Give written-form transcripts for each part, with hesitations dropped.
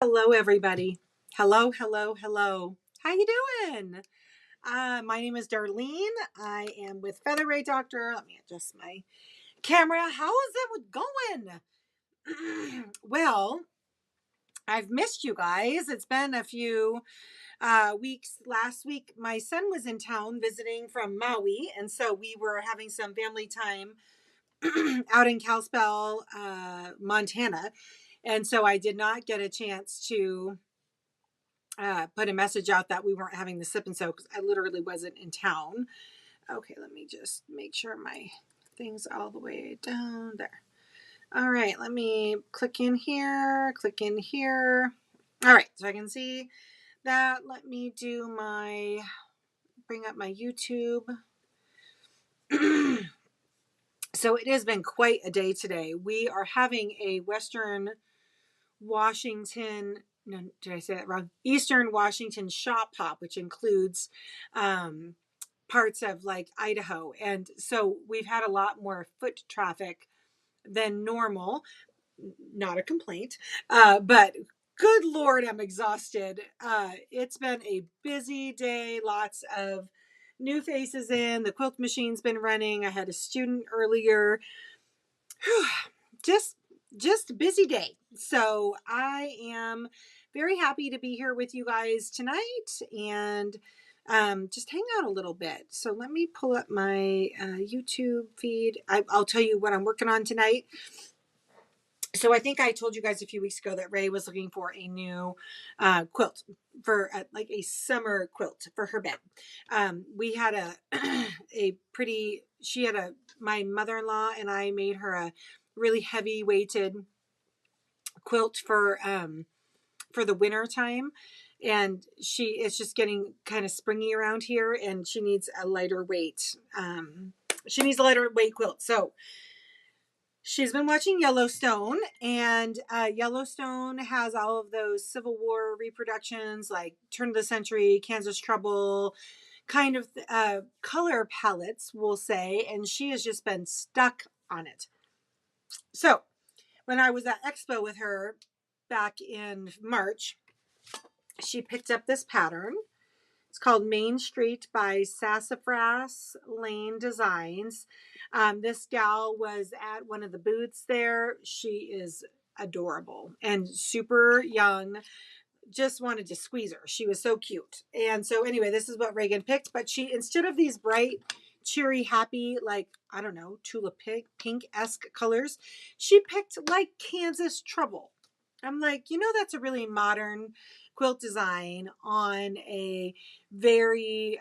Hello, everybody. Hello, hello, hello. How you doing? My name is Darlene. I am with Featherweight Doctor. Let me adjust my camera. How is it going? Well, I've missed you guys. It's been a few weeks. Last week, my son was in town visiting from Maui, and so we were having some family time out in Kalispell, Montana. And so I did not get a chance to put a message out that we weren't having the sip and soak because I literally wasn't in town. Okay, let me just make sure my thing's all the way down there. All right, let me click in here, click in here. All right, so I can see that. Let me bring up my YouTube. So it has been quite a day today. We are having a Western Washington, no, did I say that wrong? Eastern Washington shop hop, which includes parts of like Idaho. And so we've had a lot more foot traffic than normal. Not a complaint, but good Lord, I'm exhausted. It's been a busy day, lots of new faces in. The quilt machine's been running. I had a student earlier. just just a busy day. So I am very happy to be here with you guys tonight and just hang out a little bit. So let me pull up my YouTube feed. I'll tell you what I'm working on tonight. So I think I told you guys a few weeks ago that Ray was looking for a new quilt for like a summer quilt for her bed. We had my mother-in-law and I made her a really heavy weighted quilt for the winter time. And she is just getting kind of springy around here and she needs a lighter weight. She needs a lighter weight quilt. So she's been watching Yellowstone, and Yellowstone has all of those Civil War reproductions, like turn of the century, Kansas Trouble, kind of color palettes, we'll say, and she has just been stuck on it. So when I was at Expo with her back in March, she picked up this pattern. It's called Main Street by Sassafras Lane Designs. This gal was at one of the booths there. She is adorable and super young. Just wanted to squeeze her. She was so cute. And so anyway, this is what Reagan picked. But she, instead of these bright, cheery, happy, like, I don't know, tulip pink-esque colors, she picked like Kansas Trouble. I'm like, that's a really modern quilt design on a very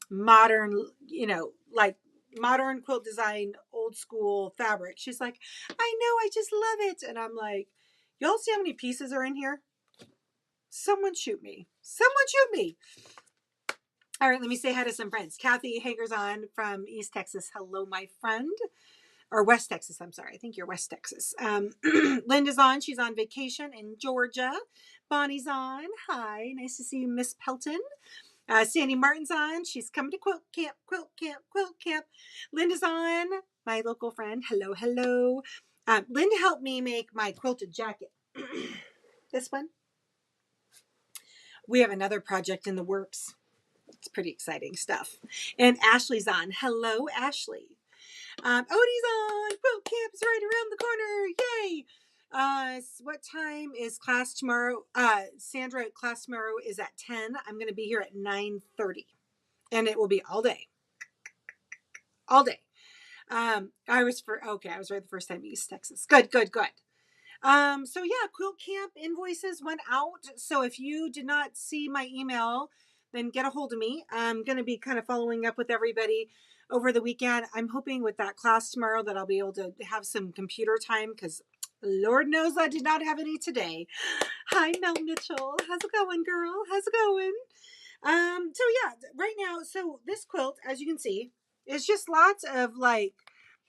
modern, like modern quilt design, old school fabric. She's like, I know, I just love it. And I'm like, y'all see how many pieces are in here? Someone shoot me. Someone shoot me. All right, let me say hi to some friends. Kathy Hager's on from East Texas. Hello, my friend. Or West Texas, I'm sorry. I think you're West Texas. Linda's on. She's on vacation in Georgia. Bonnie's on. Hi. Nice to see you, Miss Pelton. Sandy Martin's on. She's coming to Quilt Camp, Quilt Camp, Quilt Camp. Linda's on. My local friend. Hello, hello. Linda helped me make my quilted jacket. This one. We have another project in the works. It's pretty exciting stuff. And Ashley's on. Hello, Ashley. Odie's on. Quilt Camp is right around the corner. Yay! What time is class tomorrow? Sandra, class tomorrow is at 10. I'm going to be here at 9:30. And it will be all day. All day. I was right the first time in East Texas. Good. So yeah, Quilt Camp invoices went out. So if you did not see my email, then get a hold of me. I'm going to be kind of following up with everybody over the weekend. I'm hoping with that class tomorrow that I'll be able to have some computer time because Lord knows I did not have any today. Hi, Mel Mitchell. How's it going, girl? How's it going? So yeah, right now, so this quilt, as you can see, is just lots of like,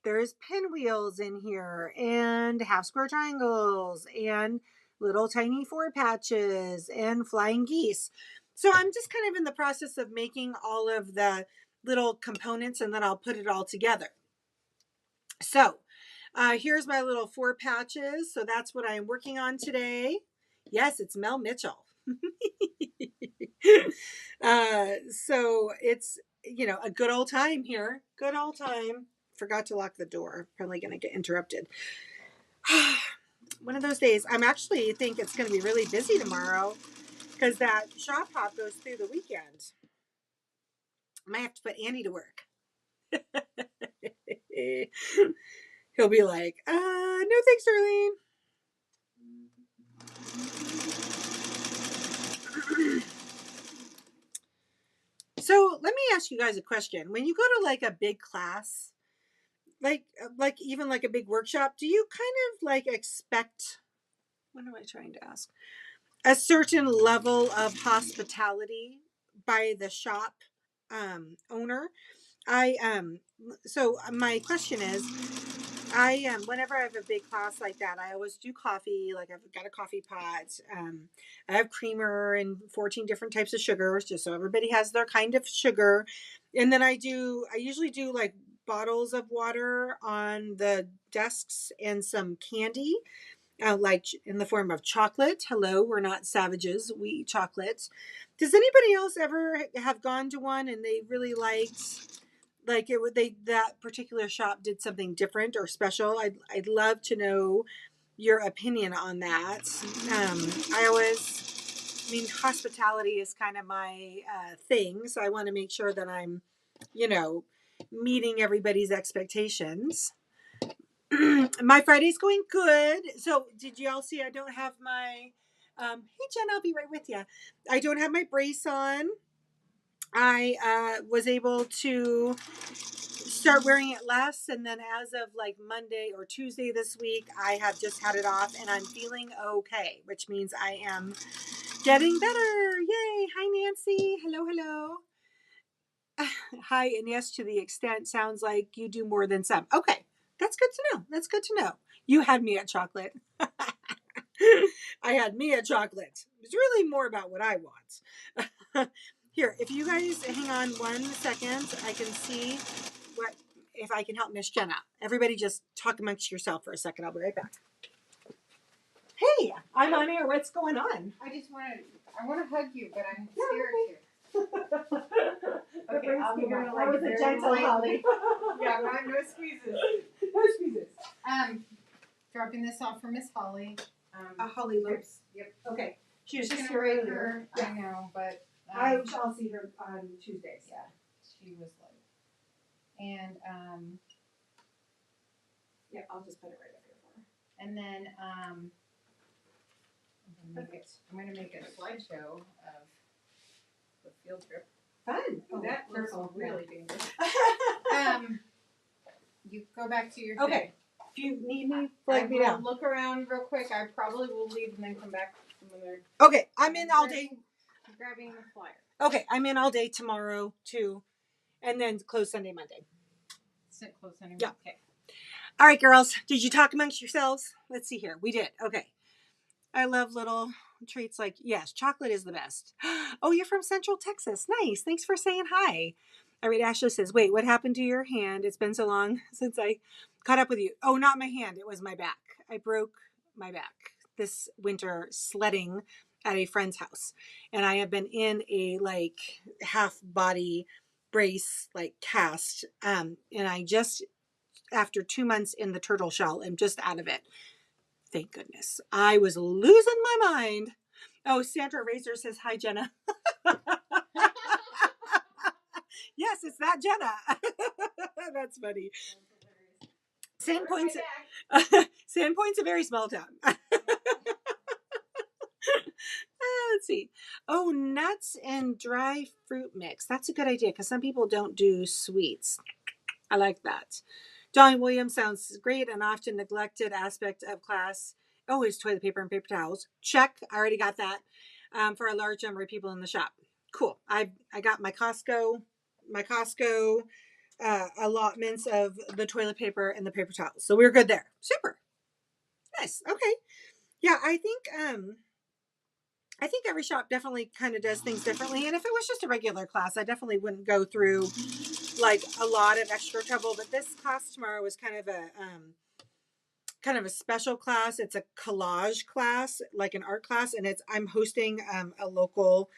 there's pinwheels in here and half square triangles and little tiny four patches and flying geese. So I'm just kind of in the process of making all of the little components and then I'll put it all together. So here's my little four patches. So that's what I'm working on today. Yes, it's Mel Mitchell. So it's, a good old time here. Good old time. Forgot to lock the door. Probably going to get interrupted. One of those days. I'm actually think it's going to be really busy tomorrow because that shop hop goes through the weekend. I might have to put Andy to work. He'll be like, no thanks, Darlene. So let me ask you guys a question. When you go to like a big class, like even like a big workshop, do you kind of like expect, what am I trying to ask? A certain level of hospitality by the shop owner? I so my question is, whenever I have a big class like that, I always do coffee. Like I've got a coffee pot. I have creamer and 14 different types of sugars, just so everybody has their kind of sugar. And then I usually do like bottles of water on the desks and some candy, like in the form of chocolate. Hello, we're not savages. We eat chocolate. Does anybody else ever have gone to one and they really liked, like that particular shop did something different or special? I'd love to know your opinion on that. I mean, hospitality is kind of my thing, so I want to make sure that I'm, meeting everybody's expectations. My Friday's going good. So did you all see I don't have my hey Jen, I'll be right with you. I don't have my brace on. I was able to start wearing it less, and then as of like Monday or Tuesday this week, I have just had it off and I'm feeling okay, which means I am getting better. Yay. Hi Nancy. Hello. Hi, and yes, to the extent sounds like you do more than some. Okay, that's good to know. That's good to know. You had me at chocolate. I had me at chocolate. It's really more about what I want. Here, if you guys hang on 1 second, I can see what if I can help Miss Jenna. Everybody just talk amongst yourself for a second. I'll be right back. Hey, I'm on air. What's going on? I want to hug you, but I'm scared here. Okay, I'll be right back. That was a gentle Holly. Yeah, no squeezes. No squeezes. Dropping this off for Miss Holly. Holly Lopes. Yep. Okay. She was Just just gonna here write earlier. her. Yeah. I know, but I'll see her on Tuesdays. Yeah, she was late. And yeah, I'll just put it right up here for her. and then I'm gonna make a slideshow of the field trip. Fun. Oh, that looks really dangerous. You go back to your thing. Okay. If you need me, flag me down. Look around real quick. I probably will leave and then come back when they're. Okay, I'm in all day. Grabbing the flyer. Okay, I'm in all day tomorrow too, and then close Sunday, Monday. Close Sunday. Yeah. Okay. All right, girls. Did you talk amongst yourselves? Let's see here. We did. Okay. I love little treats like, yes, chocolate is the best. Oh, you're from Central Texas. Nice. Thanks for saying hi. All right, Ashley says, wait, what happened to your hand? It's been so long since I caught up with you. Oh, not my hand. It was my back. I broke my back this winter sledding at a friend's house. And I have been in a like half body brace, like cast. And I just, after 2 months in the turtle shell, am just out of it. Thank goodness. I was losing my mind. Oh, Sandra Razor says, hi, Jenna. Yes, it's that Jenna. That's funny. Sandpoint's a very small town. Let's see. Oh, nuts and dry fruit mix. That's a good idea because some people don't do sweets. I like that. John Williams sounds great. An often neglected aspect of class. Oh, is toilet paper and paper towels. Check. I already got that. For a large number of people in the shop. Cool. I got my Costco allotments of the toilet paper and the paper towels. So we're good there. Super. Nice. Okay. Yeah, I think every shop definitely kind of does things differently. And if it was just a regular class, I definitely wouldn't go through like a lot of extra trouble. But this class tomorrow was kind of kind of a special class. It's a collage class, like an art class, and I'm hosting a local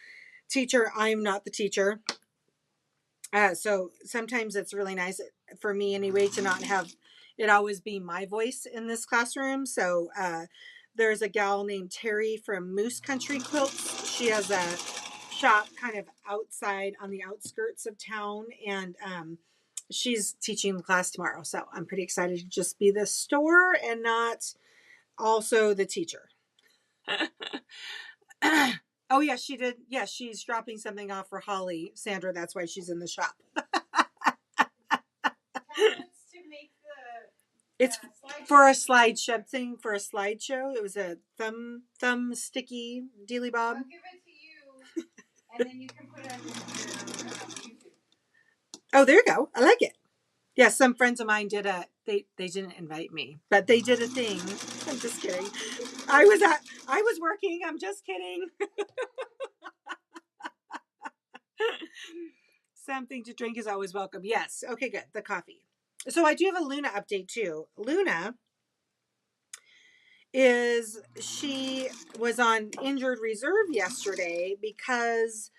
teacher. I'm not the teacher. So sometimes it's really nice for me anyway to not have it always be my voice in this classroom. So there's a gal named Terry from Moose Country Quilts. She has a shop kind of outside on the outskirts of town, and she's teaching the class tomorrow. So I'm pretty excited to just be the store and not also the teacher. Oh yeah, she did. Yeah, she's dropping something off for Holly, Sandra. That's why she's in the shop. To make It's for a slideshow thing. For a slideshow, it was a thumb sticky dealy bob. I'll give it to you, and then you can put it on your YouTube. Oh, there you go. I like it. Yeah, some friends of mine did they didn't invite me, but they did a thing. I'm just kidding. I was working. I'm just kidding. Something to drink is always welcome. Yes. Okay, good. The coffee. So I do have a Luna update too. Luna she was on injured reserve yesterday because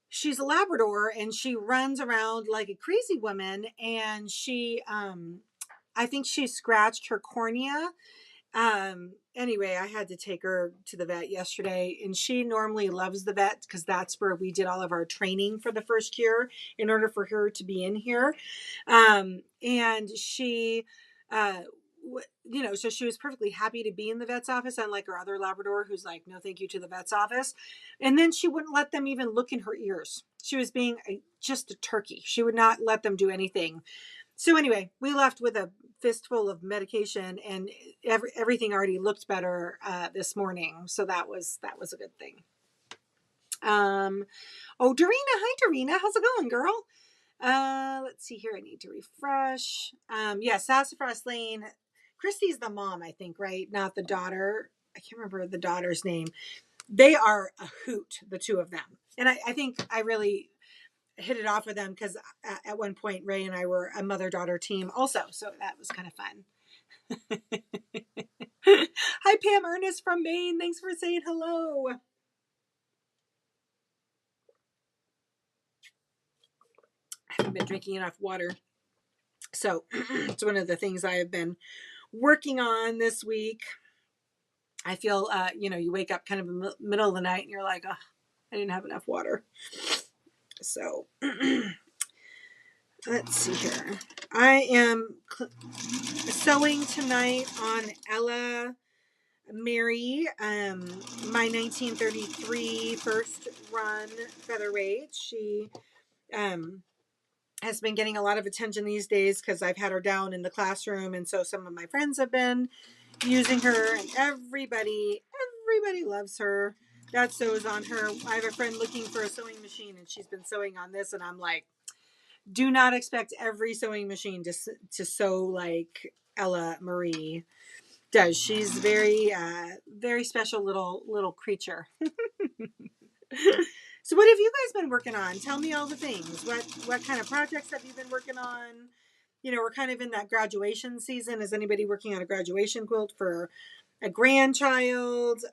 she's a Labrador and she runs around like a crazy woman, and she I think she scratched her cornea. Anyway, I had to take her to the vet yesterday, and she normally loves the vet because that's where we did all of our training for the first year in order for her to be in here. And she so she was perfectly happy to be in the vet's office, unlike her other Labrador who's like, no thank you to the vet's office. And then she wouldn't let them even look in her ears. She was being just a turkey. She would not let them do anything. So anyway, we left with a fistful of medication, and everything already looked better this morning. So that was a good thing. Oh, Darina. Hi, Darina. How's it going, girl? Let's see here. I need to refresh. Yeah, Sassafras Lane. Christy's the mom, I think, right? Not the daughter. I can't remember the daughter's name. They are a hoot, the two of them. And I think I really hit it off with them because at one point Ray and I were a mother-daughter team also. So that was kind of fun. Hi, Pam Ernest from Maine. Thanks for saying hello. I haven't been drinking enough water. So it's one of the things I have been working on this week. I feel, you wake up kind of in the middle of the night and you're like, oh, I didn't have enough water. So let's see here. I am sewing tonight on Ella Mary, my 1933 first run featherweight. She has been getting a lot of attention these days because I've had her down in the classroom, and so some of my friends have been using her, and everybody loves her. That sews on her. I have a friend looking for a sewing machine, and she's been sewing on this, and I'm like, do not expect every sewing machine to sew like Ella Marie does. She's very very special little creature. So what have you guys been working on? Tell me all the things. What kind of projects have you been working on? We're kind of in that graduation season. Is anybody working on a graduation quilt for a grandchild?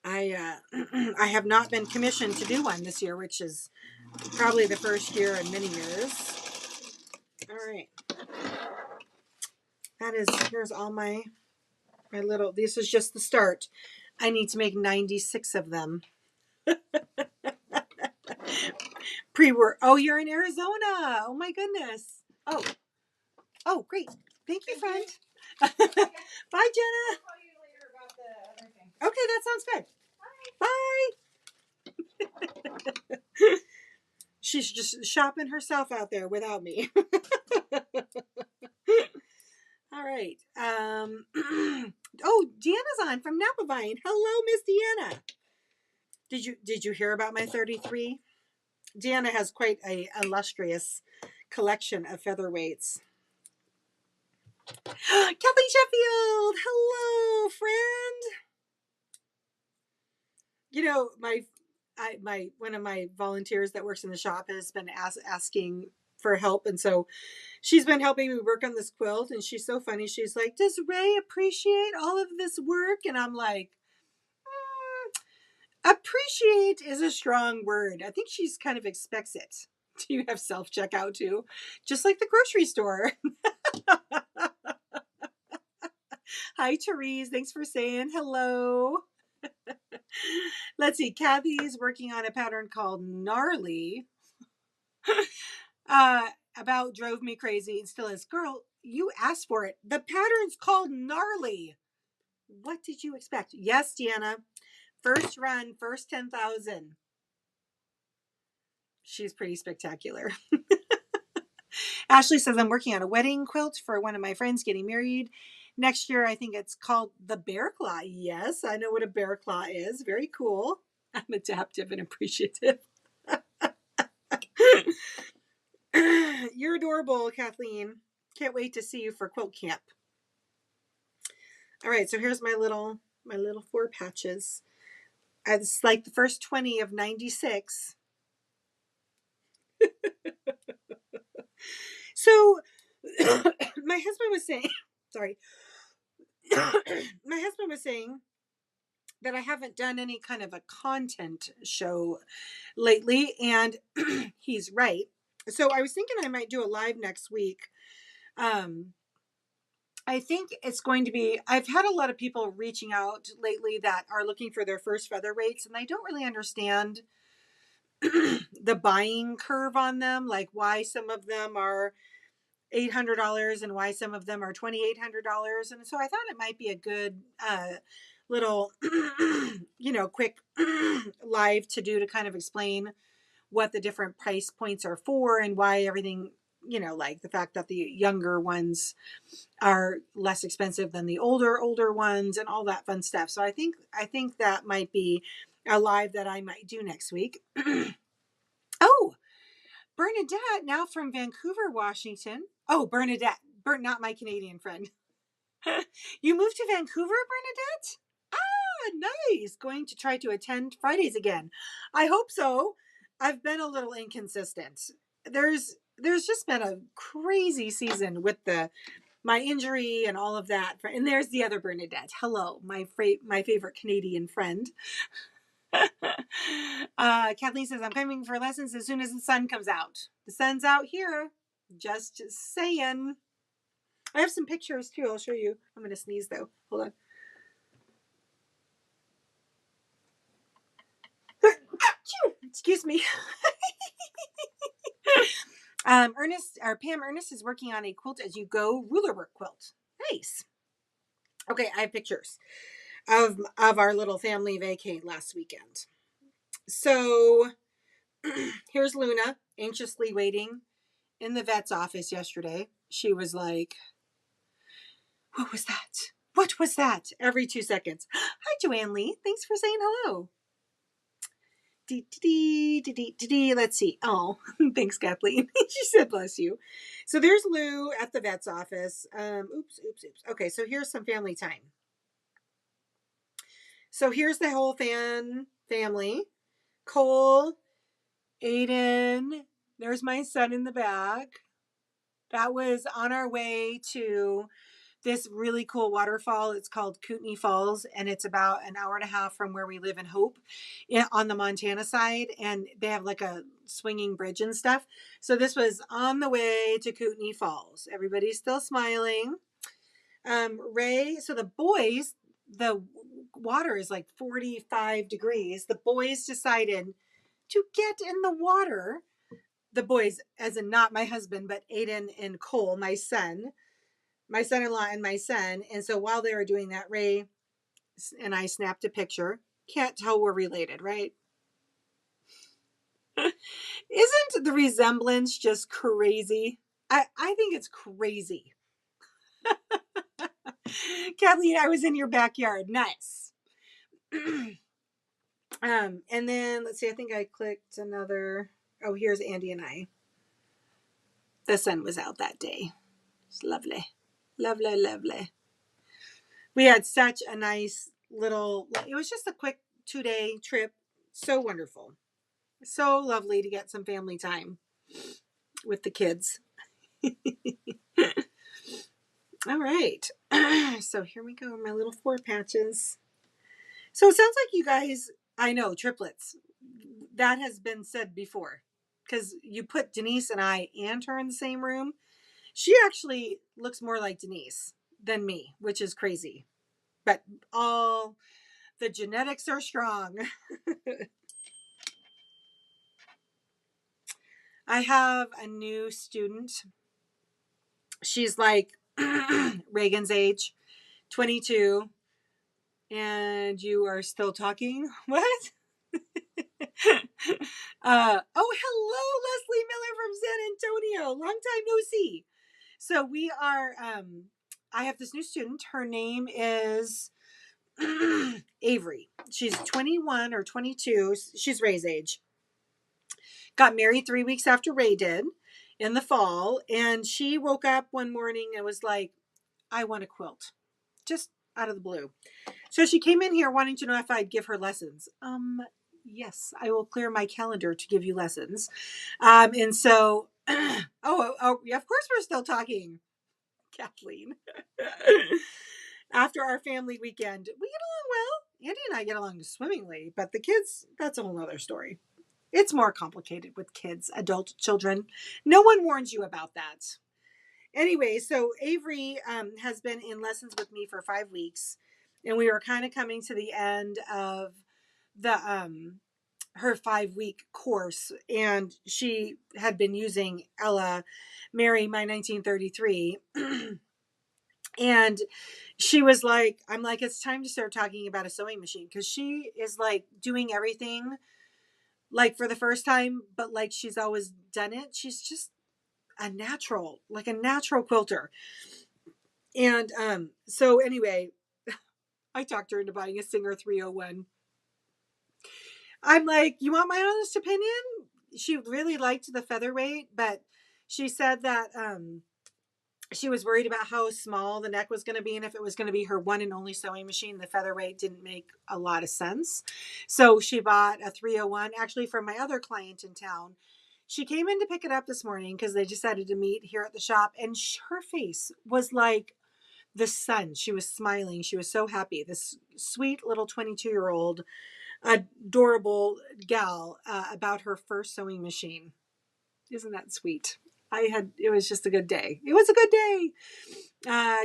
I I have not been commissioned to do one this year, which is probably the first year in many years. All right. Here's all my little, this is just the start. I need to make 96 of them. Pre-work. Oh, you're in Arizona. Oh my goodness. Oh, great. Thank you, friend. Bye, Jenna. I'll call you later about the other thing. Okay, that sounds good. Bye. She's just shopping herself out there without me. All right. Oh, Deanna's on from Napavine. Hello, Miss Deanna. Did you hear about my 33? Deanna has quite a illustrious collection of featherweights. Kathleen Sheffield, hello, friend. My one of my volunteers that works in the shop has been asking for help. And so she's been helping me work on this quilt, and she's so funny. She's like, does Ray appreciate all of this work? And I'm like, appreciate is a strong word. I think she's kind of expects it. Do you have self checkout too? Just like the grocery store. Hi, Therese. Thanks for saying hello. Let's see. Kathy's working on a pattern called Gnarly. About drove me crazy and still is. Girl, you asked for it. The pattern's called Gnarly. What did you expect? Yes, Deanna. First run, first 10,000. She's pretty spectacular. Ashley says, I'm working on a wedding quilt for one of my friends getting married next year. I think it's called the Bear Claw. Yes, I know what a bear claw is. Very cool. I'm adaptive and appreciative. You're adorable, Kathleen. Can't wait to see you for Quilt Camp. All right, so here's my little 4 patches. It's like the first 20 of 96. So my husband was saying, sorry, my husband was saying that I haven't done any kind of a content show lately, and he's right. So I was thinking I might do a live next week. I think it's going to be, I've had a lot of people reaching out lately that are looking for their first feather weights, and I don't really understand the buying curve on them, like why some of them are $800 and why some of them are $2,800. And so I thought it might be a good little, quick live to do to kind of explain what the different price points are for and why everything, like the fact that the younger ones are less expensive than the older ones and all that fun stuff. So I think that might be a live that I might do next week. Oh, Bernadette, now from Vancouver, Washington. Oh, Bernadette, not my Canadian friend. You moved to Vancouver, Bernadette? Ah, nice. Going to try to attend Fridays again. I hope so. I've been a little inconsistent. There's just been a crazy season with my injury and all of that. And there's the other Bernadette. Hello, my favorite Canadian friend. Kathleen says, I'm coming for lessons as soon as the sun comes out. The sun's out here. Just saying. I have some pictures too. I'll show you. I'm going to sneeze though. Hold on. Excuse me. Pam Ernest is working on a quilt as you go ruler work quilt. Nice. Okay, I have pictures of our little family vacay last weekend. So here's Luna anxiously waiting in the vet's office yesterday. She was like, what was that? What was that? Every 2 seconds. Hi, Joanne Lee. Thanks for saying hello. Let's see. Oh, thanks, Kathleen. She said, bless you. So there's Lou at the vet's office. Oops. Okay, so here's some family time. So here's the whole family. Cole, Aiden, there's my son in the back. That was on our way to this really cool waterfall. It's called Kootenai Falls, and it's about an hour and a half from where we live in Hope on the Montana side. And they have like a swinging bridge and stuff. So this was on the way to Kootenai Falls. Everybody's still smiling. Ray, so the boys, the water is like 45 degrees. The boys decided to get in the water. The boys, as in not my husband, but Aiden and Cole, my son-in-law and my son. And so while they were doing that, Ray and I snapped a picture. Can't tell we're related, right? Isn't the resemblance just crazy? I think it's crazy. Kathleen, I was in your backyard. Nice. And then let's see, I think I clicked another. Oh, here's Andy and I. The sun was out that day. It's lovely. Lovely. We had such a nice it was just a quick 2-day trip. So wonderful. So lovely to get some family time with the kids. All right. So here we go, my little 4 patches. So it sounds like you guys, I know, triplets. That has been said before. Because you put Denise and I and her in the same room. She actually looks more like Denise than me, which is crazy. But all the genetics are strong. I have a new student. She's like Reagan's age, 22. And you are still talking? What? Oh, hello, Leslie Miller from San Antonio. Long time no see. So we are, I have this new student. Her name is Avery. She's 21 or 22. She's Ray's age. Got married 3 weeks after Ray did in the fall. And she woke up one morning and was like, I want a quilt. Just out of the blue. So she came in here wanting to know if I'd give her lessons. Yes, I will clear my calendar to give you lessons. And so, yeah, of course we're still talking, Kathleen. After our family weekend, we get along well. Andy and I get along swimmingly, but the kids, that's a whole other story. It's more complicated with kids, adult children. No one warns you about that. Anyway, so Avery has been in lessons with me for 5 weeks, and we were kind of coming to the end of the her 5-week course, and she had been using Ella Mary My 1933. And she was like, I'm like, it's time to start talking about a sewing machine, because she is like doing everything like for the first time, but like she's always done it. She's just a natural quilter. And so anyway, I talked her into buying a Singer 301. I'm like, you want my honest opinion? She really liked the featherweight, but she said that she was worried about how small the neck was going to be, and if it was going to be her one and only sewing machine, the featherweight didn't make a lot of sense. So she bought a 301, actually from my other client in town. She came in to pick it up this morning because they decided to meet here at the shop, and her face was like the sun. She was smiling. She was so happy. This sweet little 22-year-old, adorable gal about her first sewing machine. Isn't that sweet? It was just a good day. It was a good day.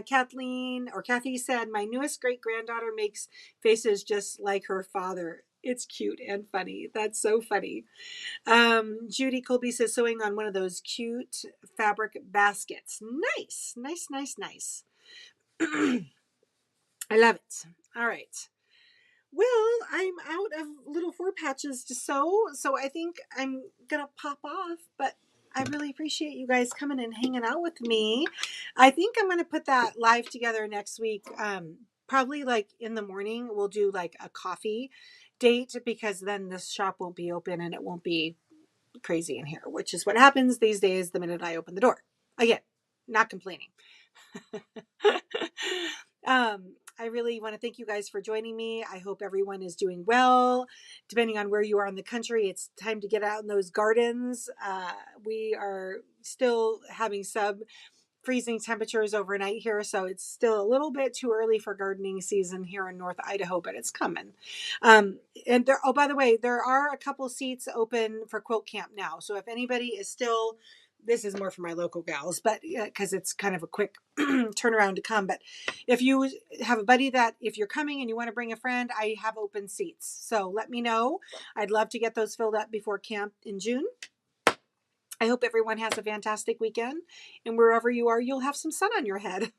Kathy said, my newest great granddaughter makes faces just like her father. It's cute and funny. That's so funny. Judy Colby says, sewing on one of those cute fabric baskets. Nice, nice, nice, nice. I love it. All right. Well, I'm out of little 4 patches to sew, so I think I'm gonna pop off, but I really appreciate you guys coming and hanging out with me. I think I'm gonna put that live together next week. Probably like in the morning, we'll do like a coffee date, because then this shop won't be open and it won't be crazy in here, which is what happens these days the minute I open the door. Again, not complaining. I really want to thank you guys for joining me. I hope everyone is doing well. Depending on where you are in the country, it's time to get out in those gardens. We are still having freezing temperatures overnight here, so it's still a little bit too early for gardening season here in North Idaho, but it's coming. And there, oh, by the way, there are a couple seats open for Quilt Camp now. So if anybody is still, this is more for my local gals, but because it's kind of a quick turnaround to come. But if you have a buddy that, if you're coming and you want to bring a friend, I have open seats. So let me know. I'd love to get those filled up before camp in June. I hope everyone has a fantastic weekend, and wherever you are, you'll have some sun on your head.